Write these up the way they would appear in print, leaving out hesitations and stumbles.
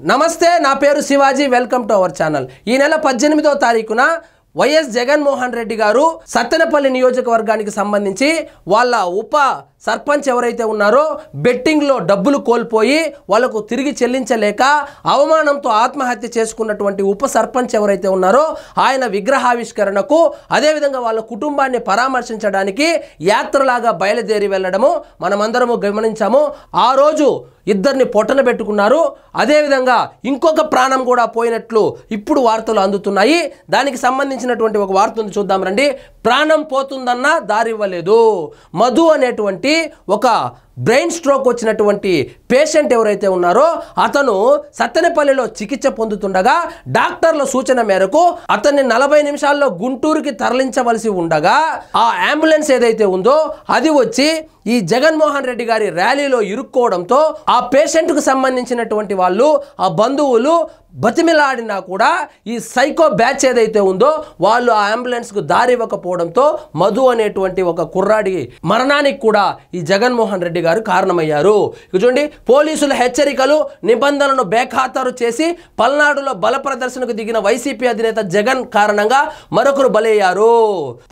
నమస్తే, నా పేరు Shivaji. Welcome to our channel. ఈ నెల 18వ తారీఖున వైఎస్ జగన్మోహన్ రెడ్డి గారు సత్తెనపల్లి నియోజకవర్గానికి సంబంధించి వాళ్ళ ఉప సర్పంచ్ ఎవరైతే ఉన్నారో బెట్టింగ్లో డబ్బులు కోల్పోయి వాళ్ళకు తిరిగి చెల్లించలేక అవమానంతో ఆత్మహత్య చేసుకున్నటువంటి ఉప సర్పంచ్ ఎవరైతే ఉన్నారో ఆయన విగ్రహావిష్కరణకు అదేవిధంగా వాళ్ళ కుటుంబాన్ని పరామర్శించడానికి యాత్రలాగా బయలుదేరి వెళ్ళడము మనమందరము గమనించాము. ఆ రోజు ఇద్దరిని పొట్టన పెట్టుకున్నారు. అదేవిధంగా ఇంకొక ప్రాణం కూడా పోయినట్లు ఇప్పుడు వార్తలు అందుతున్నాయి. దానికి సంబంధించినటువంటి ఒక వార్త ఉంది, చూద్దాం రండి. ప్రాణం పోతుందన్నా దారివ్వలేదు. మధు అనేటువంటి ఒక బ్రెయిన్ స్ట్రోక్ వచ్చినటువంటి పేషెంట్ ఎవరైతే ఉన్నారో అతను సత్తెనపల్లిలో చికిత్స పొందుతుండగా డాక్టర్ల సూచన మేరకు అతన్ని 40 నిమిషాల్లో గుంటూరుకి తరలించవలసి ఉండగా ఆ అంబులెన్స్ ఏదైతే ఉందో అది వచ్చి ఈ జగన్మోహన్ రెడ్డి గారి ర్యాలీలో ఇరుక్కోవడంతో ఆ పేషెంట్కు సంబంధించినటువంటి వాళ్ళు, ఆ బంధువులు బతిమిలాడినా కూడా ఈ సైకో బ్యాచ్ ఏదైతే ఉందో వాళ్ళు ఆ అంబులెన్స్కు దారి ఇవ్వకపోవడంతో మధు అనేటువంటి ఒక కుర్రాడి మరణానికి కూడా ఈ జగన్మోహన్ రెడ్డి గారు కారణమయ్యారు. చూడండి, పోలీసుల హెచ్చరికలు నిబంధనలను బేఖాతరు చేసి పల్నాడులో బల ప్రదర్శనకు దిగిన వైసీపీ అధినేత జగన్ కారణంగా మరొకరు బలయ్యారు.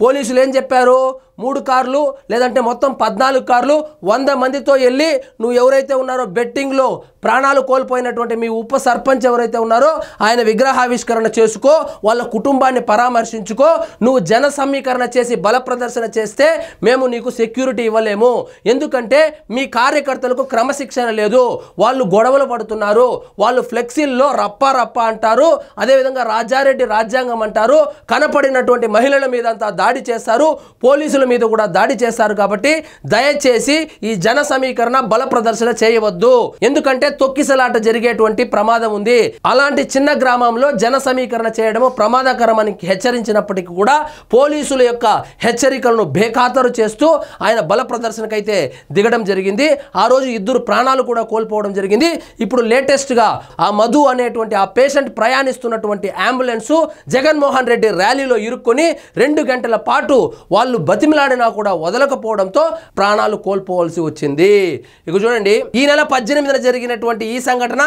పోలీసులు ఏం చెప్పారు? 3 కార్లు లేదంటే మొత్తం 14 కార్లు 100 మందితో వెళ్ళి నువ్వు ఎవరైతే ఉన్నారో బెట్టింగ్లో ప్రాణాలు కోల్పోయినటువంటి మీ ఉప సర్పంచ్ ఎవరైతే ఉన్నారో ఆయన విగ్రహావిష్కరణ చేసుకో, వాళ్ళ కుటుంబాన్ని పరామర్శించుకో, నువ్వు జన సమీకరణ చేసి బల ప్రదర్శన చేస్తే మేము నీకు సెక్యూరిటీ ఇవ్వలేము, ఎందుకంటే మీ కార్యకర్తలకు క్రమశిక్షణ లేదు, వాళ్ళు గొడవలు పడుతున్నారు, వాళ్ళు ఫ్లెక్సీల్లో రప్ప రప్ప అంటారు, అదేవిధంగా రాజారెడ్డి రాజ్యాంగం అంటారు, కనపడినటువంటి మహిళల మీద అంతా దాడి చేస్తారు, పోలీసుల మీద కూడా దాడి చేస్తారు. కాబట్టి దయచేసి ఈ జన సమీకరణ బల ప్రదర్శన చేయవద్దు, ఎందుకంటే తొక్కిసలాట జరిగేటువంటి ప్రమాదం ఉంది. అలాంటి చిన్న గ్రామంలో జన సమీకరణ చేయడము ప్రమాదకరమని హెచ్చరించినప్పటికీ కూడా పోలీసుల యొక్క హెచ్చరికలను బేఖాతరు చేస్తూ ఆయన బల ప్రదర్శనకైతే దిగడం జరిగింది. ఆ రోజు 2 ప్రాణాలు కూడా కోల్పోవడం జరిగింది. ఇప్పుడు లేటెస్ట్గా ఆ మధు అనేటువంటి ఆ పేషెంట్ ప్రయాణిస్తున్నటువంటి అంబులెన్స్ జగన్మోహన్ రెడ్డి ర్యాలీలో ఇరుక్కొని 2 గంటల పాటు వాళ్ళు బతిమిలాడినా కూడా వదలకపోవడంతో ప్రాణాలు కోల్పోవలసి వచ్చింది. ఇక చూడండి, ఈ నెల 18న జరిగినటువంటి ఈ సంఘటన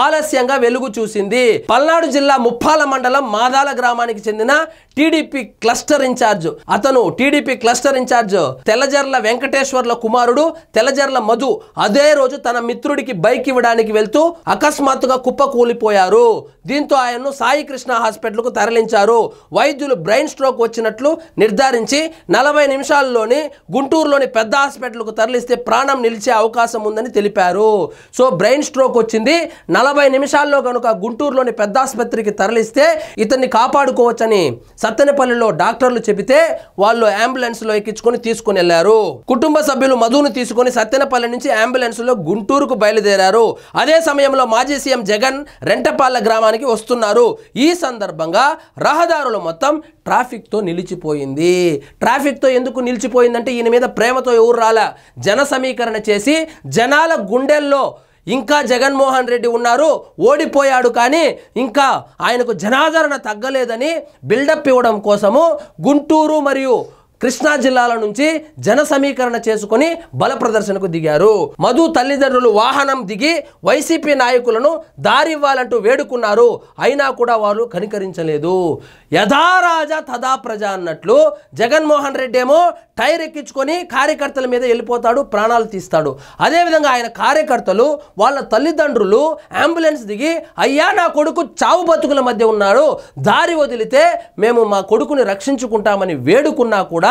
ఆలస్యంగా వెలుగు చూసింది. పల్నాడు జిల్లా ముప్పాల మండలం మాదాల గ్రామానికి చెందిన టీడీపీ క్లస్టర్ ఇన్ఛార్జ్, అతను టీడీపీ క్లస్టర్ ఇన్ఛార్జ్ తెల్లజర్ల వెంకటేశ్వర్ల కుమారుడు తెల్లజర్ల మధు అదే రోజు తన మిత్రుడికి బైక్ ఇవ్వడానికి వెళ్తూ అకస్మాత్తుగా కుప్పకూలిపోయారు. దీంతో ఆయన్ను సాయి కృష్ణ హాస్పిటల్కు తరలించారు. వైద్యులు బ్రెయిన్ స్ట్రోక్ వచ్చినట్లు నిర్ధారించి 40 నిమిషాల్లోనే గుంటూరులోని పెద్ద హాస్పిటల్కు తరలిస్తే ప్రాణం నిలిచే అవకాశం ఉందని తెలిపారు. సో బ్రెయిన్ స్ట్రోక్ వచ్చింది, 40 నిమిషాల్లో కనుక గుంటూరులోని పెద్ద ఆసుపత్రికి తరలిస్తే ఇతన్ని కాపాడుకోవచ్చని సత్తెనపల్లిలో డాక్టర్లు చెబితే వాళ్ళు అంబులెన్స్లో ఎక్కించుకొని తీసుకుని వెళ్లారు. కుటుంబ సభ్యులు మధును తీసుకొని సత్తెనపల్లి నుంచి అంబులెన్స్లో గుంటూరుకు బయలుదేరారు. అదే సమయంలో మాజీ సీఎం జగన్ రెంటపాళ్ల గ్రామానికి వస్తున్నారు. ఈ సందర్భంగా రహదారులు మొత్తం ట్రాఫిక్తో నిలిచిపోయింది. ట్రాఫిక్తో ఎందుకు నిలిచిపోయిందంటే ఈయన మీద ప్రేమతో ఎవరు రాలా, జన సమీకరణ చేసి జనాల గుండెల్లో ఇంకా జగన్మోహన్ రెడ్డి ఉన్నారు, ఓడిపోయాడు కానీ ఇంకా ఆయనకు జనాదరణ తగ్గలేదని బిల్డప్ ఇవ్వడం కోసము గుంటూరు మరియు కృష్ణా జిల్లాల నుంచి జన సమీకరణ చేసుకుని బల ప్రదర్శనకు దిగారు. మధు తల్లిదండ్రులు వాహనం దిగి వైసీపీ నాయకులను దారివ్వాలంటూ వేడుకున్నారు. అయినా కూడా వారు కనికరించలేదు. యథా రాజా తదా ప్రజ అన్నట్లు జగన్మోహన్ రెడ్డి ఏమో టైర్ ఎక్కించుకొని కార్యకర్తల మీద వెళ్ళిపోతాడు, ప్రాణాలు తీస్తాడు. అదేవిధంగా ఆయన కార్యకర్తలు వాళ్ళ తల్లిదండ్రులు అంబులెన్స్ దిగి అయ్యా నా కొడుకు చావు బతుకుల మధ్య ఉన్నాడు, దారి వదిలితే మేము మా కొడుకుని రక్షించుకుంటామని వేడుకున్నా కూడా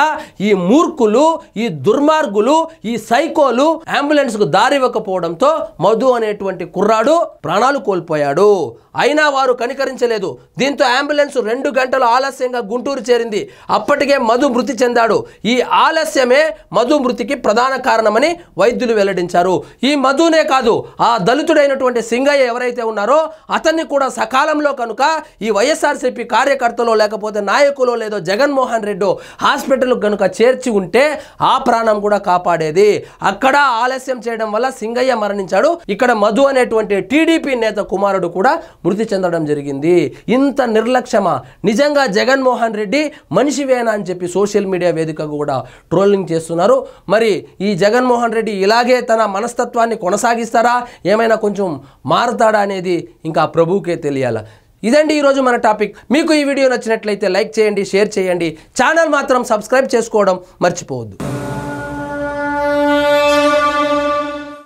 ఈ మూర్ఖులు, ఈ దుర్మార్గులు, ఈ సైకోలు అంబులెన్స్కు దారి ఇవ్వకపోవడంతో మధు అనేటువంటి కుర్రాడు ప్రాణాలు కోల్పోయాడు. అయినా వారు కనికరించలేదు. దీంతో అంబులెన్స్ 2 గంటలు ఆలస్యంగా గుంటూరు చేరింది. అప్పటికే మధు మృతి చెందాడు. ఈ ఆలస్యమే మధు మృతికి ప్రధాన కారణమని వైద్యులు వెల్లడించారు. ఈ మధునే కాదు, ఆ దళితుడైనటువంటి సింగయ్య ఎవరైతే ఉన్నారో అతన్ని కూడా సకాలంలో కనుక ఈ వైఎస్ఆర్సీపీ కార్యకర్తలో లేకపోతే నాయకులో లేదో జగన్మోహన్ రెడ్డి హాస్పిటల్ హాస్పిటల్కి కనుక చేర్చి ఉంటే ఆ ప్రాణం కూడా కాపాడేది. అక్కడ ఆలస్యం చేయడం వల్ల సింగయ్య మరణించాడు. ఇక్కడ మధు అనేటువంటి టీడీపీ నేత కుమారుడు కూడా మృతి చెందడం జరిగింది. ఇంత నిర్లక్ష్యమా? నిజంగా జగన్మోహన్ రెడ్డి మనిషివేనా అని చెప్పి సోషల్ మీడియా వేదికగా కూడా ట్రోలింగ్ చేస్తున్నారు. మరి ఈ జగన్మోహన్ రెడ్డి ఇలాగే తన మనస్తత్వాన్ని కొనసాగిస్తారా, ఏమైనా కొంచెం మారుతాడా అనేది ఇంకా ప్రభువుకే తెలియాల. ఇదండి ఈరోజు మన టాపిక్. మీకు ఈ వీడియో నచ్చినట్లయితే లైక్ చేయండి, షేర్ చేయండి, ఛానల్ మాత్రం సబ్స్క్రైబ్ చేసుకోవడం మర్చిపోవద్దు.